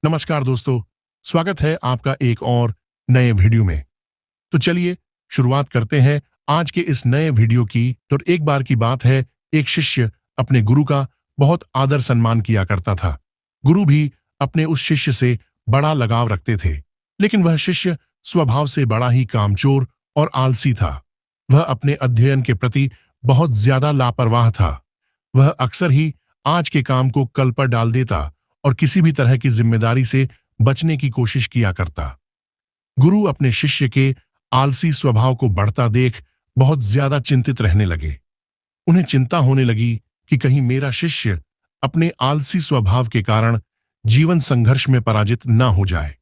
नमस्कार दोस्तों, स्वागत है आपका एक और नए वीडियो में। तो चलिए शुरुआत करते हैं आज के इस नए वीडियो की। तो एक बार की बात है, एक शिष्य अपने गुरु का बहुत आदर सम्मान किया करता था। गुरु भी अपने उस शिष्य से बड़ा लगाव रखते थे, लेकिन वह शिष्य स्वभाव से बड़ा ही कामचोर और आलसी था। वह अपने अध्ययन के प्रति बहुत ज्यादा लापरवाह था। वह अक्सर ही आज के काम को कल पर डाल देता और किसी भी तरह की जिम्मेदारी से बचने की कोशिश किया करता। गुरु अपने शिष्य के आलसी स्वभाव को बढ़ता देख बहुत ज्यादा चिंतित रहने लगे। उन्हें चिंता होने लगी कि कहीं मेरा शिष्य अपने आलसी स्वभाव के कारण जीवन संघर्ष में पराजित न हो जाए,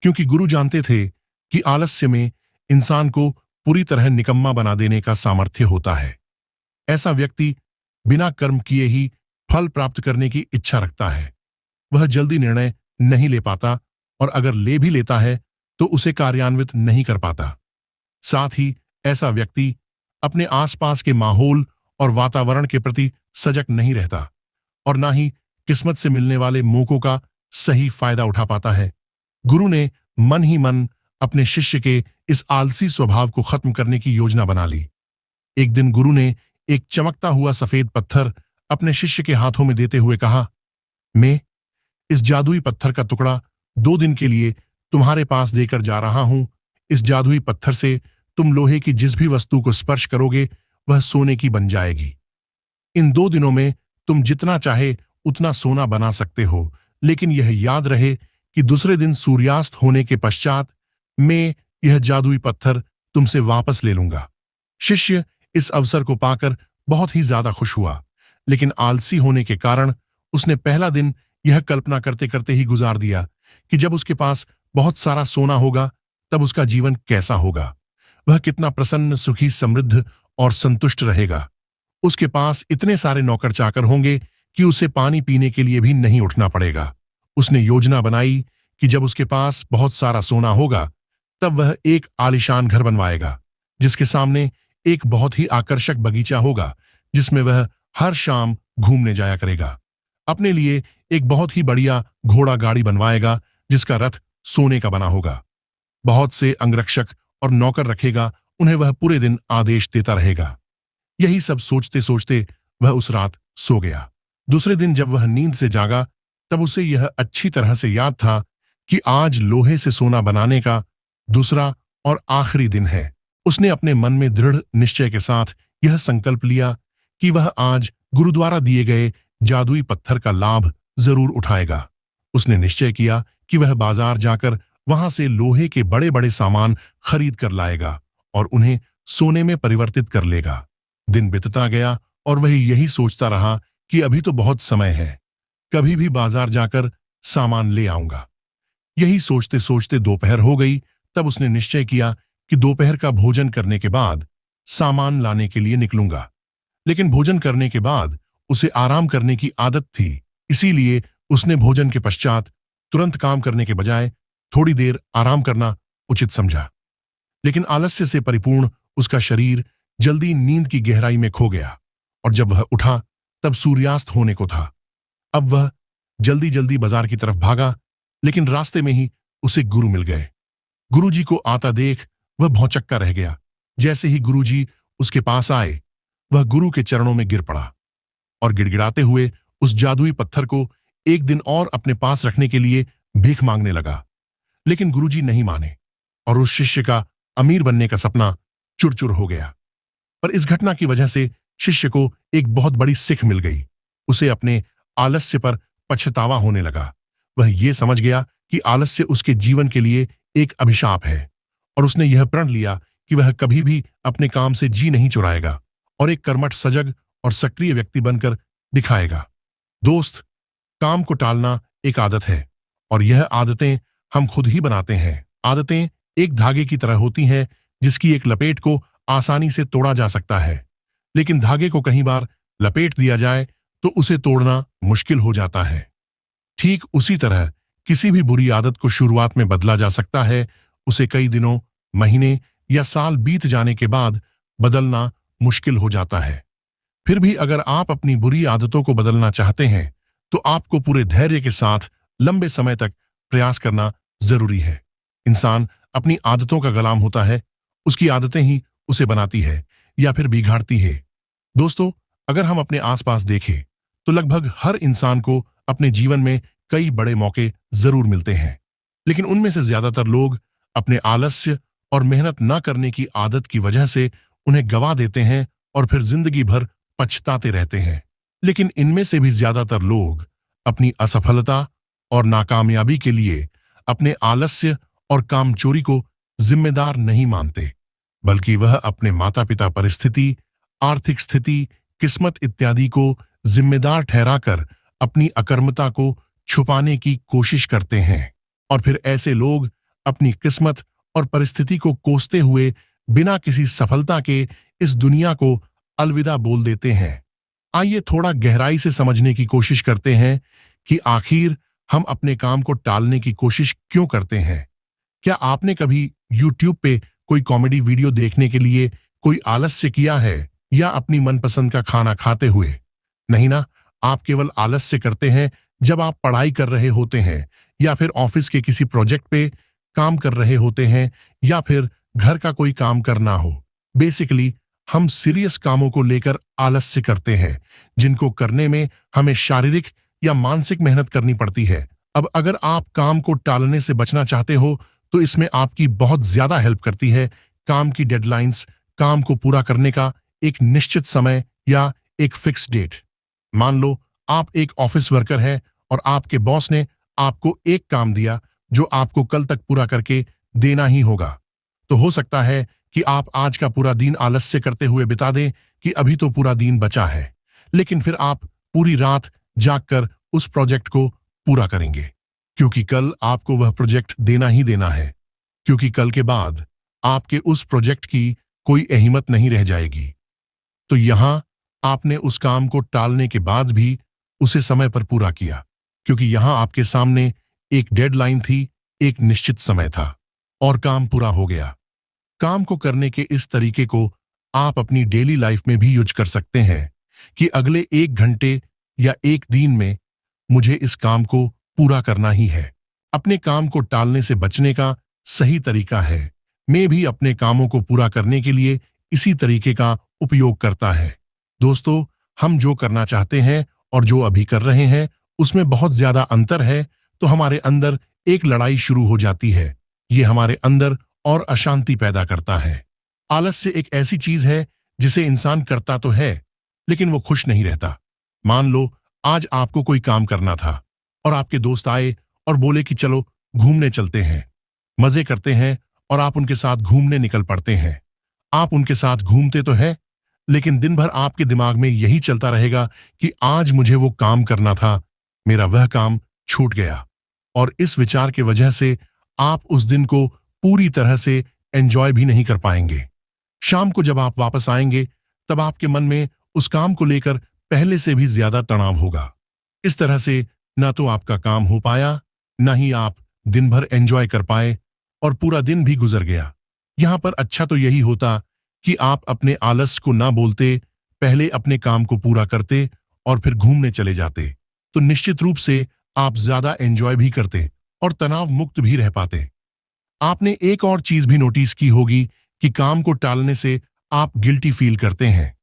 क्योंकि गुरु जानते थे कि आलस्य में इंसान को पूरी तरह निकम्मा बना देने का सामर्थ्य होता है। ऐसा व्यक्ति बिना कर्म किए ही फल प्राप्त करने की इच्छा रखता है। वह जल्दी निर्णय नहीं ले पाता और अगर ले भी लेता है तो उसे कार्यान्वित नहीं कर पाता। साथ ही ऐसा व्यक्ति अपने आसपास के माहौल और वातावरण के प्रति सजग नहीं रहता और ना ही किस्मत से मिलने वाले मौकों का सही फायदा उठा पाता है। गुरु ने मन ही मन अपने शिष्य के इस आलसी स्वभाव को खत्म करने की योजना बना ली। एक दिन गुरु ने एक चमकता हुआ सफेद पत्थर अपने शिष्य के हाथों में देते हुए कहा, मैं इस जादुई पत्थर का टुकड़ा 2 दिन के लिए तुम्हारे पास देकर जा रहा हूं। इस जादुई पत्थर से तुम लोहे की जिस भी वस्तु को स्पर्श करोगे वह सोने की बन जाएगी। इन 2 दिनों में तुम जितना चाहे उतना सोना बना सकते हो, लेकिन यह याद रहे कि दूसरे दिन सूर्यास्त होने के पश्चात मैं यह जादुई पत्थर तुमसे वापस ले लूंगा। शिष्य इस अवसर को पाकर बहुत ही ज्यादा खुश हुआ, लेकिन आलसी होने के कारण उसने पहला दिन यह कल्पना करते करते ही गुजार दिया कि जब उसके पास बहुत सारा सोना होगा तब उसका जीवन कैसा होगा। वह कितना प्रसन्न, सुखी, समृद्ध और संतुष्ट रहेगा। उसके पास इतने सारे नौकर चाकर होंगे कि उसे पानी पीने के लिए भी नहीं उठना पड़ेगा। उसने योजना बनाई कि जब उसके पास बहुत सारा सोना होगा तब वह एक आलीशान घर बनवाएगा, जिसके सामने एक बहुत ही आकर्षक बगीचा होगा, जिसमें वह हर शाम घूमने जाया करेगा। अपने लिए एक बहुत ही बढ़िया घोड़ा गाड़ी बनवाएगा, जिसका रथ सोने का बना होगा। बहुत से अंगरक्षक और नौकर रखेगा, उन्हें वह पूरे दिन आदेश देता रहेगा। यही सब सोचते सोचते वह उस रात सो गया। दूसरे दिन जब वह नींद से जागा तब उसे यह अच्छी तरह से याद था कि आज लोहे से सोना बनाने का दूसरा और आखिरी दिन है। उसने अपने मन में दृढ़ निश्चय के साथ यह संकल्प लिया कि वह आज गुरु द्वारा दिए गए जादुई पत्थर का लाभ जरूर उठाएगा। उसने निश्चय किया कि वह बाजार जाकर वहां से लोहे के बड़े बड़े सामान खरीद कर लाएगा और उन्हें सोने में परिवर्तित कर लेगा। दिन बीतता गया और वह यही सोचता रहा कि अभी तो बहुत समय है, कभी भी बाजार जाकर सामान ले आऊंगा। यही सोचते सोचते दोपहर हो गई। तब उसने निश्चय किया कि दोपहर का भोजन करने के बाद सामान लाने के लिए निकलूंगा। लेकिन भोजन करने के बाद उसे आराम करने की आदत थी, इसीलिए उसने भोजन के पश्चात तुरंत काम करने के बजाय थोड़ी देर आराम करना उचित समझा। लेकिन आलस्य से परिपूर्ण उसका शरीर जल्दी नींद की गहराई में खो गया और जब वह उठा तब सूर्यास्त होने को था। अब वह जल्दी जल्दी बाजार की तरफ भागा, लेकिन रास्ते में ही उसे गुरु मिल गए। गुरुजी को आता देख वह भौंचक्का रह गया। जैसे ही गुरुजी उसके पास आए, वह गुरु के चरणों में गिर पड़ा और गिड़गिड़ाते हुए उस जादुई पत्थर को एक दिन और अपने पास रखने के लिए भीख मांगने लगा। लेकिन गुरुजी नहीं माने और उस शिष्य का अमीर बनने का सपना चुरचुर हो गया। पर इस घटना की वजह से शिष्य को एक बहुत बड़ी सीख मिल गई। उसे अपने आलस्य पर पछतावा होने लगा। वह यह समझ गया कि आलस्य उसके जीवन के लिए एक अभिशाप है और उसने यह प्रण लिया कि वह कभी भी अपने काम से जी नहीं चुराएगा और एक कर्मठ, सजग और सक्रिय व्यक्ति बनकर दिखाएगा। दोस्त, काम को टालना एक आदत है और यह आदतें हम खुद ही बनाते हैं। आदतें एक धागे की तरह होती हैं जिसकी एक लपेट को आसानी से तोड़ा जा सकता है, लेकिन धागे को कई बार लपेट दिया जाए तो उसे तोड़ना मुश्किल हो जाता है। ठीक उसी तरह किसी भी बुरी आदत को शुरुआत में बदला जा सकता है, उसे कई दिनों, महीने या साल बीत जाने के बाद बदलना मुश्किल हो जाता है। फिर भी अगर आप अपनी बुरी आदतों को बदलना चाहते हैं तो आपको पूरे धैर्य के साथ लंबे समय तक प्रयास करना जरूरी है। इंसान अपनी आदतों का गुलाम होता है, उसकी आदतें ही उसे बनाती है या फिर बिगाड़ती है। दोस्तों, अगर हम अपने आसपास देखें तो लगभग हर इंसान को अपने जीवन में कई बड़े मौके जरूर मिलते हैं, लेकिन उनमें से ज्यादातर लोग अपने आलस्य और मेहनत न करने की आदत की वजह से उन्हें गवा देते हैं और फिर जिंदगी भर पछताते रहते हैं। लेकिन इनमें से भी ज्यादातर लोग अपनी असफलता और नाकामयाबी के लिए अपने आलस्य और कामचोरी को जिम्मेदार नहीं मानते, बल्कि वह अपने माता पिता, परिस्थिति, आर्थिक स्थिति, किस्मत इत्यादि को जिम्मेदार ठहराकर अपनी अकर्मता को छुपाने की कोशिश करते हैं। और फिर ऐसे लोग अपनी किस्मत और परिस्थिति को कोसते हुए बिना किसी सफलता के इस दुनिया को अलविदा बोल देते हैं। आइए थोड़ा गहराई से समझने की कोशिश करते हैं कि आखिर हम अपने काम को टालने की कोशिश क्यों करते हैं। क्या आपने कभी YouTube पे कोई कॉमेडी वीडियो देखने के लिए कोई आलस्य किया है, या अपनी मनपसंद का खाना खाते हुए? नहीं ना, आप केवल आलस्य करते हैं जब आप पढ़ाई कर रहे होते हैं, या फिर ऑफिस के किसी प्रोजेक्ट पे काम कर रहे होते हैं, या फिर घर का कोई काम करना हो। बेसिकली हम सीरियस कामों को लेकर आलस्य करते हैं, जिनको करने में हमें शारीरिक या मानसिक मेहनत करनी पड़ती है। अब अगर आप काम को टालने से बचना चाहते हो तो इसमें आपकी बहुत ज्यादा हेल्प करती है काम की डेडलाइंस, काम को पूरा करने का एक निश्चित समय या एक फिक्स डेट। मान लो आप एक ऑफिस वर्कर हैं और आपके बॉस ने आपको एक काम दिया जो आपको कल तक पूरा करके देना ही होगा। तो हो सकता है कि आप आज का पूरा दिन आलस्य करते हुए बिता दें कि अभी तो पूरा दिन बचा है, लेकिन फिर आप पूरी रात जागकर उस प्रोजेक्ट को पूरा करेंगे, क्योंकि कल आपको वह प्रोजेक्ट देना ही देना है, क्योंकि कल के बाद आपके उस प्रोजेक्ट की कोई अहमियत नहीं रह जाएगी। तो यहां आपने उस काम को टालने के बाद भी उसे समय पर पूरा किया, क्योंकि यहां आपके सामने एक डेडलाइन थी, एक निश्चित समय था, और काम पूरा हो गया। काम को करने के इस तरीके को आप अपनी डेली लाइफ में भी यूज कर सकते हैं कि अगले 1 घंटे या 1 दिन में मुझे इस काम को पूरा करना ही है। अपने काम को टालने से बचने का सही तरीका है। मैं भी अपने कामों को पूरा करने के लिए इसी तरीके का उपयोग करता है। दोस्तों, हम जो करना चाहते हैं और जो अभी कर रहे हैं उसमें बहुत ज्यादा अंतर है, तो हमारे अंदर एक लड़ाई शुरू हो जाती है। ये हमारे अंदर और अशांति पैदा करता है। आलस्य एक ऐसी चीज है जिसे इंसान करता तो है, लेकिन वो खुश नहीं रहता। मान लो आज आपको कोई काम करना था और आपके दोस्त आए और बोले कि चलो घूमने चलते हैं। मजे करते हैं और आप उनके साथ घूमने निकल पड़ते हैं। आप उनके साथ घूमते तो हैं, लेकिन दिन भर आपके दिमाग में यही चलता रहेगा कि आज मुझे वो काम करना था, मेरा वह काम छूट गया। और इस विचार की वजह से आप उस दिन को पूरी तरह से एंजॉय भी नहीं कर पाएंगे। शाम को जब आप वापस आएंगे तब आपके मन में उस काम को लेकर पहले से भी ज्यादा तनाव होगा। इस तरह से ना तो आपका काम हो पाया, ना ही आप दिन भर एंजॉय कर पाए, और पूरा दिन भी गुजर गया। यहां पर अच्छा तो यही होता कि आप अपने आलस को ना बोलते, पहले अपने काम को पूरा करते और फिर घूमने चले जाते, तो निश्चित रूप से आप ज्यादा एंजॉय भी करते और तनाव मुक्त भी रह पाते। आपने एक और चीज भी नोटिस की होगी कि काम को टालने से आप गिल्टी फील करते हैं।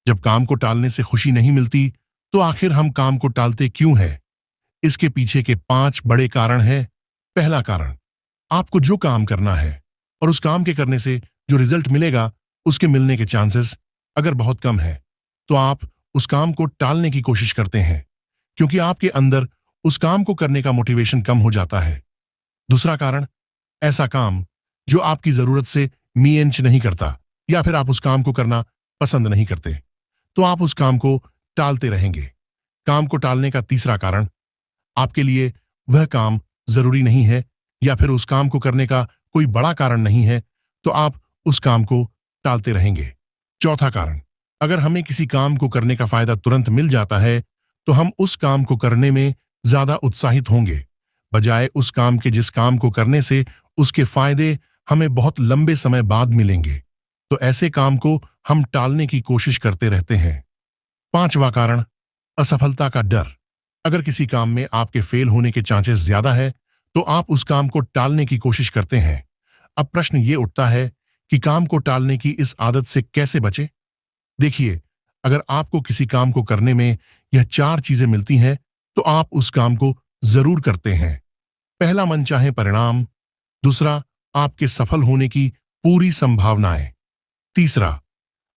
जब काम को टालने से खुशी नहीं मिलती तो आखिर हम काम को टालते क्यों हैं? इसके पीछे के 5 बड़े कारण हैं। पहला कारण, आपको जो काम करना है और उस काम के करने से जो रिजल्ट मिलेगा उसके मिलने के चांसेस अगर बहुत कम है, तो आप उस काम को टालने की कोशिश करते हैं, क्योंकि आपके अंदर उस काम को करने का मोटिवेशन कम हो जाता है। दूसरा कारण, ऐसा काम जो आपकी जरूरत से मीएंच नहीं करता, या फिर आप उस काम को करना पसंद नहीं करते, तो आप उस काम को टालते रहेंगे। काम को टालने का तीसरा कारण, आपके लिए वह काम जरूरी नहीं है, या फिर उस काम को करने का कोई बड़ा कारण नहीं है, तो आप उस काम को टालते रहेंगे। चौथा कारण, अगर हमें किसी काम को करने का फायदा तुरंत मिल जाता है तो हम उस काम को करने में ज्यादा उत्साहित होंगे, बजाय उस काम के जिस काम को करने से उसके फायदे हमें बहुत लंबे समय बाद मिलेंगे। तो ऐसे काम को हम टालने की कोशिश करते रहते हैं। पांचवा कारण, असफलता का डर। अगर किसी काम में आपके फेल होने के चांसेस ज्यादा है तो आप उस काम को टालने की कोशिश करते हैं। अब प्रश्न ये उठता है कि काम को टालने की इस आदत से कैसे बचे। देखिए, अगर आपको किसी काम को करने में यह 4 चीजें मिलती हैं तो आप उस काम को जरूर करते हैं। पहला, मनचाहे परिणाम। दूसरा, आपके सफल होने की पूरी संभावनाएं। तीसरा,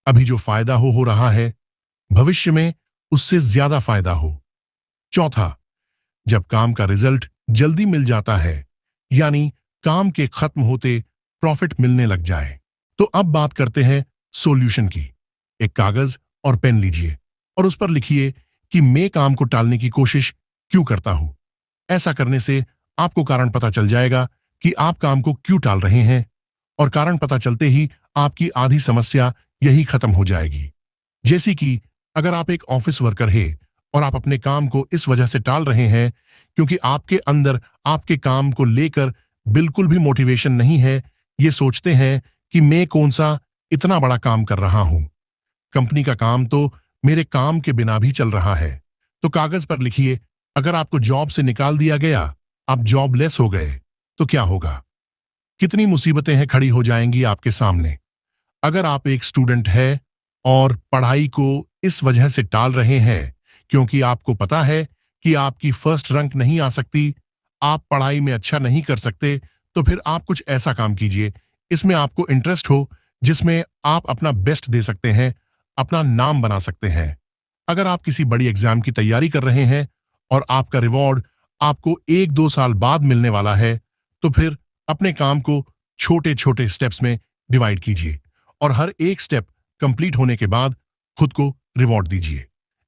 अभी जो फायदा हो रहा है, भविष्य में उससे ज्यादा फायदा हो। चौथा, जब काम का रिजल्ट जल्दी मिल जाता है, यानी काम के खत्म होते प्रॉफिट मिलने लग जाए। तो अब बात करते हैं सॉल्यूशन की। एक कागज और पेन लीजिए और उस पर लिखिए कि मैं काम को टालने की कोशिश क्यों करता हूं। ऐसा करने से आपको कारण पता चल जाएगा कि आप काम को क्यों टाल रहे हैं, और कारण पता चलते ही आपकी आधी समस्या यही खत्म हो जाएगी। जैसे कि अगर आप एक ऑफिस वर्कर हैं और आप अपने काम को इस वजह से टाल रहे हैं क्योंकि आपके अंदर आपके काम को लेकर बिल्कुल भी मोटिवेशन नहीं है, ये सोचते हैं कि मैं कौन सा इतना बड़ा काम कर रहा हूं, कंपनी का काम तो मेरे काम के बिना भी चल रहा है। तो कागज पर लिखिए, अगर आपको जॉब से निकाल दिया गया, आप जॉबलेस हो गए, तो क्या होगा? कितनी मुसीबतें हैं खड़ी हो जाएंगी आपके सामने। अगर आप एक स्टूडेंट है और पढ़ाई को इस वजह से टाल रहे हैं क्योंकि आपको पता है कि आपकी फर्स्ट रैंक नहीं आ सकती, आप पढ़ाई में अच्छा नहीं कर सकते, तो फिर आप कुछ ऐसा काम कीजिए इसमें आपको इंटरेस्ट हो, जिसमें आप अपना बेस्ट दे सकते हैं, अपना नाम बना सकते हैं। अगर आप किसी बड़ी एग्जाम की तैयारी कर रहे हैं और आपका रिवॉर्ड आपको 1-2 साल बाद मिलने वाला है, तो फिर अपने काम को छोटे छोटे स्टेप्स में डिवाइड कीजिए और हर एक स्टेप कंप्लीट होने के बाद खुद को रिवॉर्ड दीजिए।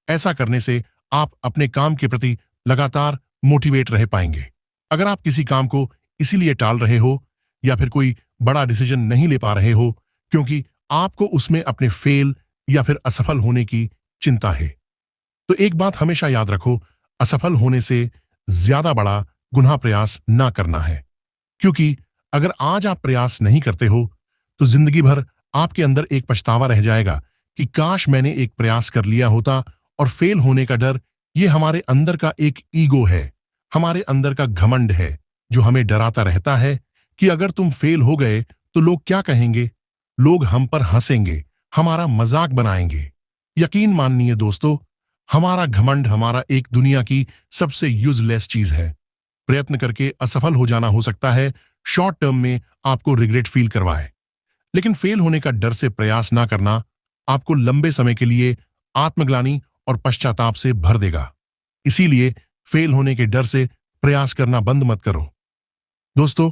ऐसा करने से आप अपने काम के प्रति लगातार मोटिवेट रह पाएंगे। अगर आप किसी काम को इसीलिए टाल रहे हो या फिर कोई बड़ा डिसीजन नहीं ले पा रहे हो क्योंकि आपको उसमें अपने फेल या फिर असफल होने की चिंता है, तो एक बात हमेशा याद रखो, असफल होने से ज्यादा बड़ा गुनाह प्रयास ना करना है। क्योंकि अगर आज आप प्रयास नहीं करते हो तो जिंदगी भर आपके अंदर एक पछतावा रह जाएगा कि काश मैंने एक प्रयास कर लिया होता। और फेल होने का डर, ये हमारे अंदर का एक ईगो है, हमारे अंदर का घमंड है, जो हमें डराता रहता है कि अगर तुम फेल हो गए तो लोग क्या कहेंगे, लोग हम पर हंसेंगे, हमारा मजाक बनाएंगे। यकीन मानिए दोस्तों, हमारा घमंड हमारा एक दुनिया की सबसे यूजलेस चीज है। प्रयत्न करके असफल हो जाना हो सकता है शॉर्ट टर्म में आपको रिग्रेट फील करवाए, लेकिन फेल होने का डर से प्रयास ना करना आपको लंबे समय के लिए आत्मग्लानि और पश्चाताप से भर देगा। इसीलिए फेल होने के डर से प्रयास करना बंद मत करो। दोस्तों,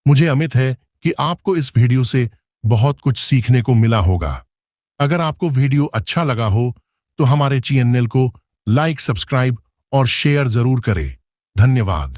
मुझे उम्मीद है कि आपको इस वीडियो से बहुत कुछ सीखने को मिला होगा। अगर आपको वीडियो अच्छा लगा हो तो हमारे चैनल को लाइक, सब्सक्राइब और शेयर जरूर करें। धन्यवाद।